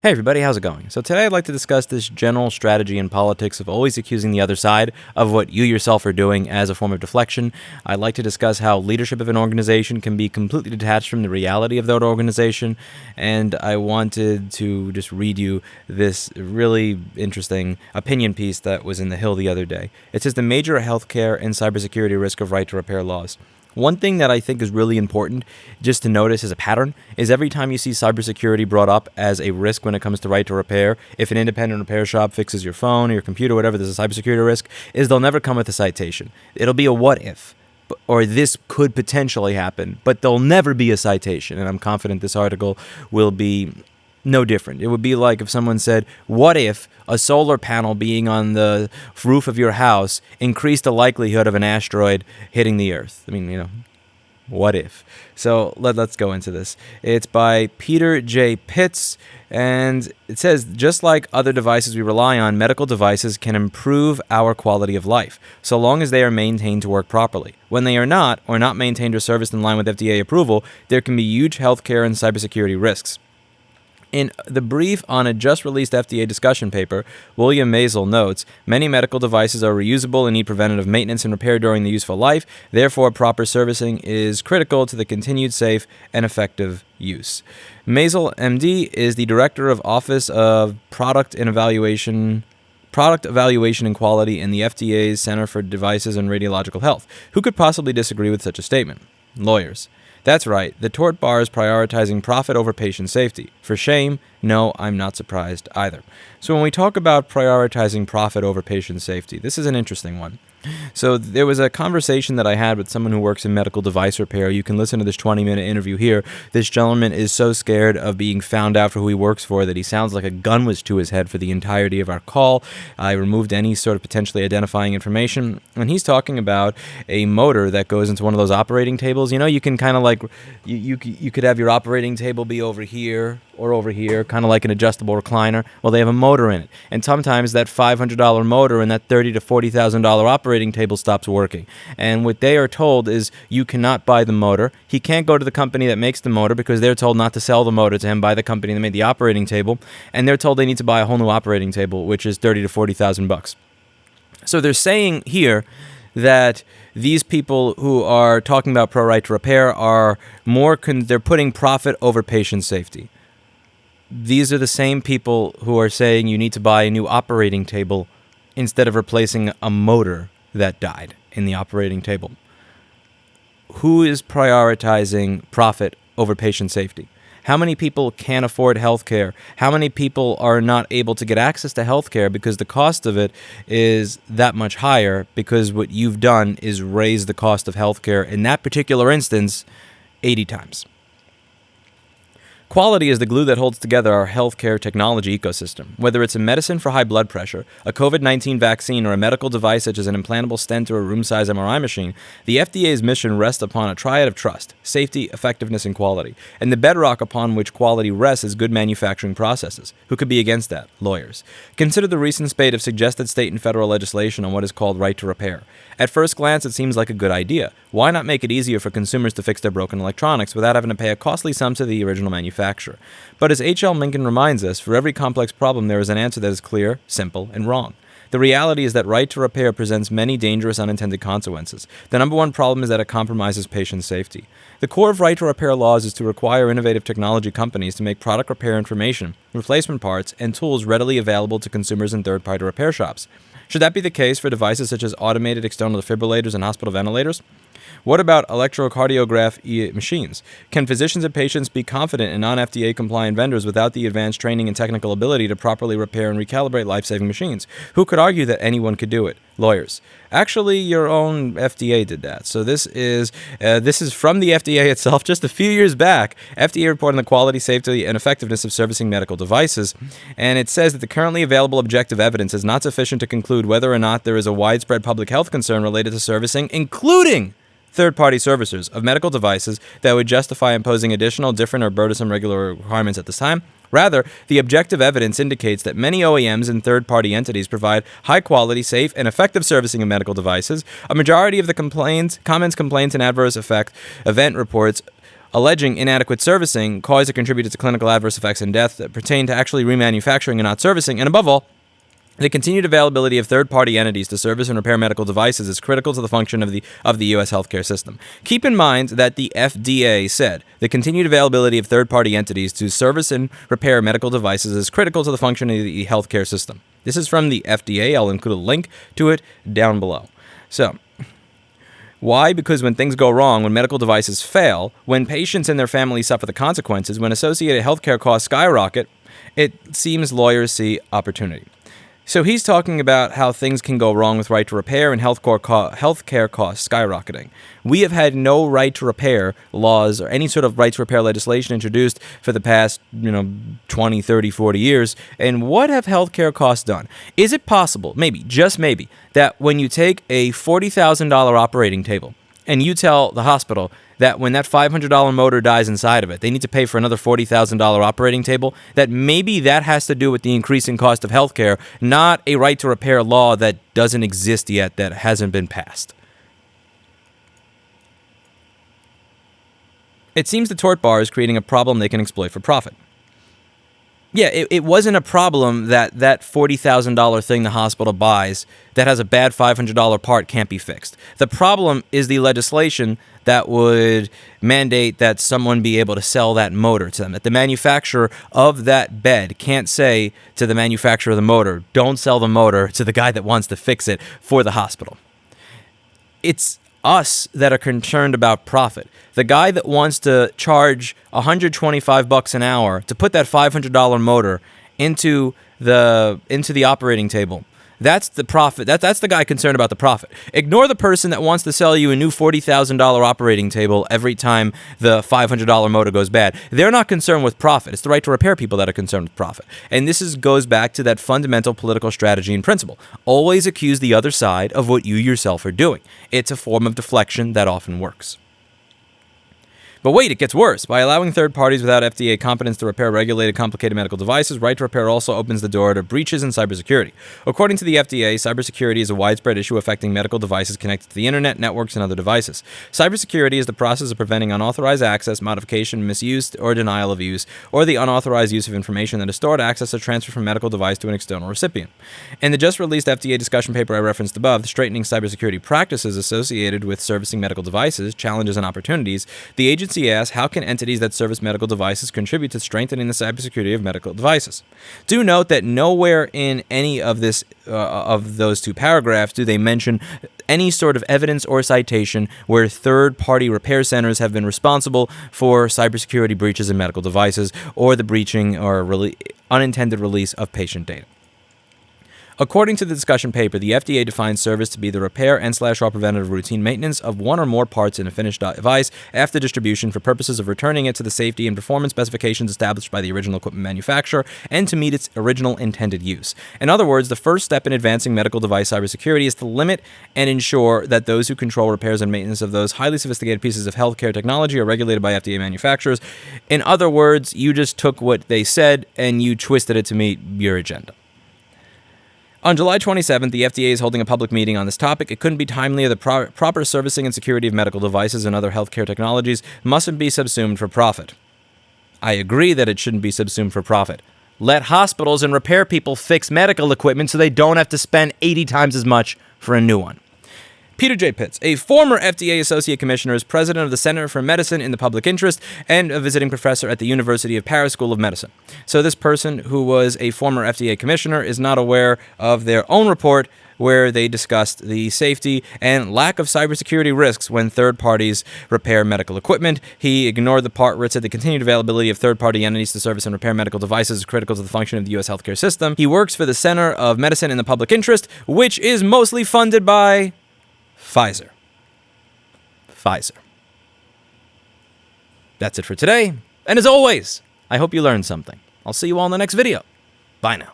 Hey everybody, how's it going? So today I'd like to discuss this general strategy in politics of always accusing the other side of what you yourself are doing as a form of deflection. I'd like to discuss how leadership of an organization can be completely detached from the reality of that organization, and I wanted to just read you this really interesting opinion piece that was in The Hill the other day. It says the major healthcare and cybersecurity risk of right to repair laws. One thing that I think is really important just to notice as a pattern is every time you see cybersecurity brought up as a risk when it comes to right to repair, if an independent repair shop fixes your phone or your computer, whatever, there's a cybersecurity risk, is they'll never come with a citation. It'll be a what if, or this could potentially happen, but there'll never be a citation, and I'm confident this article will be no different. It would be like if someone said, what if a solar panel being on the roof of your house increased the likelihood of an asteroid hitting the Earth? I mean, what if? So let's go into this. It's by Peter J. Pitts, and it says, just like other devices we rely on, medical devices can improve our quality of life, so long as they are maintained to work properly. When they are not, or not maintained or serviced in line with FDA approval, there can be huge healthcare and cybersecurity risks. In the brief on a just-released FDA discussion paper, William Maisel notes, many medical devices are reusable and need preventative maintenance and repair during the useful life. Therefore, proper servicing is critical to the continued safe and effective use. Maisel, MD, is the Director of Office of Product Evaluation and Quality in the FDA's Center for Devices and Radiological Health. Who could possibly disagree with such a statement? Lawyers. That's right, the tort bar is prioritizing profit over patient safety. For shame, no, I'm not surprised either. So when we talk about prioritizing profit over patient safety, this is an interesting one. So there was a conversation that I had with someone who works in medical device repair. You can listen to this 20-minute interview here. This gentleman is so scared of being found out for who he works for that he sounds like a gun was to his head for the entirety of our call. I removed any sort of potentially identifying information, and he's talking about a motor that goes into one of those operating tables. You know, you can kind of like, you could have your operating table be over here or over here, kind of like an adjustable recliner. Well, they have a motor in it, and sometimes that $500 motor and that $30,000 to $40,000 operating table stops working. And what they are told is you cannot buy the motor. He can't go to the company that makes the motor because they're told not to sell the motor to him by the company that made the operating table, and they're told they need to buy a whole new operating table, which is $30,000 to $40,000. So they're saying here that these people who are talking about pro right to repair are they're putting profit over patient safety. These are the same people who are saying you need to buy a new operating table instead of replacing a motor that died in the operating table. Who is prioritizing profit over patient safety? How many people can't afford health care? How many people are not able to get access to health care because the cost of it is that much higher because what you've done is raise the cost of health care in that particular instance 80 times? Quality is the glue that holds together our healthcare technology ecosystem. Whether it's a medicine for high blood pressure, a COVID-19 vaccine, or a medical device such as an implantable stent or a room-size MRI machine, the FDA's mission rests upon a triad of trust, safety, effectiveness, and quality. And the bedrock upon which quality rests is good manufacturing processes. Who could be against that? Lawyers. Consider the recent spate of suggested state and federal legislation on what is called right to repair. At first glance, it seems like a good idea. Why not make it easier for consumers to fix their broken electronics without having to pay a costly sum to the original manufacturer? But as H.L. Mencken reminds us, for every complex problem there is an answer that is clear, simple, and wrong. The reality is that right to repair presents many dangerous unintended consequences. The number one problem is that it compromises patient safety. The core of right to repair laws is to require innovative technology companies to make product repair information, replacement parts, and tools readily available to consumers in third-party repair shops. Should that be the case for devices such as automated external defibrillators and hospital ventilators? What about electrocardiograph machines? Can physicians and patients be confident in non-FDA compliant vendors without the advanced training and technical ability to properly repair and recalibrate life-saving machines? Who could argue that anyone could do it? Lawyers. Actually, your own FDA did that. So this is from the FDA itself. Just a few years back, FDA reported on the quality, safety, and effectiveness of servicing medical devices, and it says that the currently available objective evidence is not sufficient to conclude whether or not there is a widespread public health concern related to servicing, including third-party servicers of medical devices that would justify imposing additional, different, or burdensome regulatory requirements at this time. Rather, the objective evidence indicates that many OEMs and third-party entities provide high-quality, safe, and effective servicing of medical devices. A majority of the comments, and adverse event reports alleging inadequate servicing caused or contributed to clinical adverse effects and death that pertain to actually remanufacturing and not servicing, and above all, the continued availability of third-party entities to service and repair medical devices is critical to the function of the U.S. healthcare system. Keep in mind that the FDA said the continued availability of third-party entities to service and repair medical devices is critical to the function of the healthcare system. This is from the FDA. I'll include a link to it down below. So, why? Because when things go wrong, when medical devices fail, when patients and their families suffer the consequences, when associated healthcare costs skyrocket, it seems lawyers see opportunity. So he's talking about how things can go wrong with right to repair and healthcare costs skyrocketing. We have had no right to repair laws or any sort of right to repair legislation introduced for the past, 20, 30, 40 years. And what have healthcare costs done? Is it possible, maybe, just maybe, that when you take a $40,000 operating table and you tell the hospital that when that $500 motor dies inside of it, they need to pay for another $40,000 operating table, that maybe that has to do with the increasing cost of healthcare, not a right to repair law that doesn't exist yet, that hasn't been passed. It seems the tort bar is creating a problem they can exploit for profit. Yeah, it wasn't a problem that $40,000 thing the hospital buys that has a bad $500 part can't be fixed. The problem is the legislation that would mandate that someone be able to sell that motor to them, that the manufacturer of that bed can't say to the manufacturer of the motor, don't sell the motor to the guy that wants to fix it for the hospital. It's us that are concerned about profit. The guy that wants to charge $125 an hour to put that $500 motor into the operating table, that's the profit. That's the guy concerned about the profit. Ignore the person that wants to sell you a new $40,000 operating table every time the $500 motor goes bad. They're not concerned with profit. It's the right to repair people that are concerned with profit. And this goes back to that fundamental political strategy and principle. Always accuse the other side of what you yourself are doing. It's a form of deflection that often works. But wait, it gets worse. By allowing third parties without FDA competence to repair regulated, complicated medical devices, right to repair also opens the door to breaches in cybersecurity. According to the FDA, cybersecurity is a widespread issue affecting medical devices connected to the internet, networks, and other devices. Cybersecurity is the process of preventing unauthorized access, modification, misuse, or denial of use, or the unauthorized use of information that is stored, accessed, or transferred from a medical device to an external recipient. In the just-released FDA discussion paper I referenced above, Straightening Cybersecurity Practices Associated with Servicing Medical Devices, Challenges and Opportunities, the agency asks, how can entities that service medical devices contribute to strengthening the cybersecurity of medical devices? Do note that nowhere in any of those two paragraphs do they mention any sort of evidence or citation where third-party repair centers have been responsible for cybersecurity breaches in medical devices or the breaching or unintended release of patient data. According to the discussion paper, the FDA defines service to be the repair and/or preventative routine maintenance of one or more parts in a finished device after distribution for purposes of returning it to the safety and performance specifications established by the original equipment manufacturer and to meet its original intended use. In other words, the first step in advancing medical device cybersecurity is to limit and ensure that those who control repairs and maintenance of those highly sophisticated pieces of healthcare technology are regulated by FDA manufacturers. In other words, you just took what they said and you twisted it to meet your agenda. On July 27th, the FDA is holding a public meeting on this topic. It couldn't be timelier. The proper servicing and security of medical devices and other healthcare technologies mustn't be subsumed for profit. I agree that it shouldn't be subsumed for profit. Let hospitals and repair people fix medical equipment so they don't have to spend 80 times as much for a new one. Peter J. Pitts, a former FDA Associate Commissioner, is president of the Center for Medicine in the Public Interest and a visiting professor at the University of Paris School of Medicine. So this person, who was a former FDA Commissioner, is not aware of their own report where they discussed the safety and lack of cybersecurity risks when third parties repair medical equipment. He ignored the part where it said the continued availability of third-party entities to service and repair medical devices is critical to the function of the U.S. healthcare system. He works for the Center of Medicine in the Public Interest, which is mostly funded by Pfizer. That's it for today. And as always, I hope you learned something. I'll see you all in the next video. Bye now.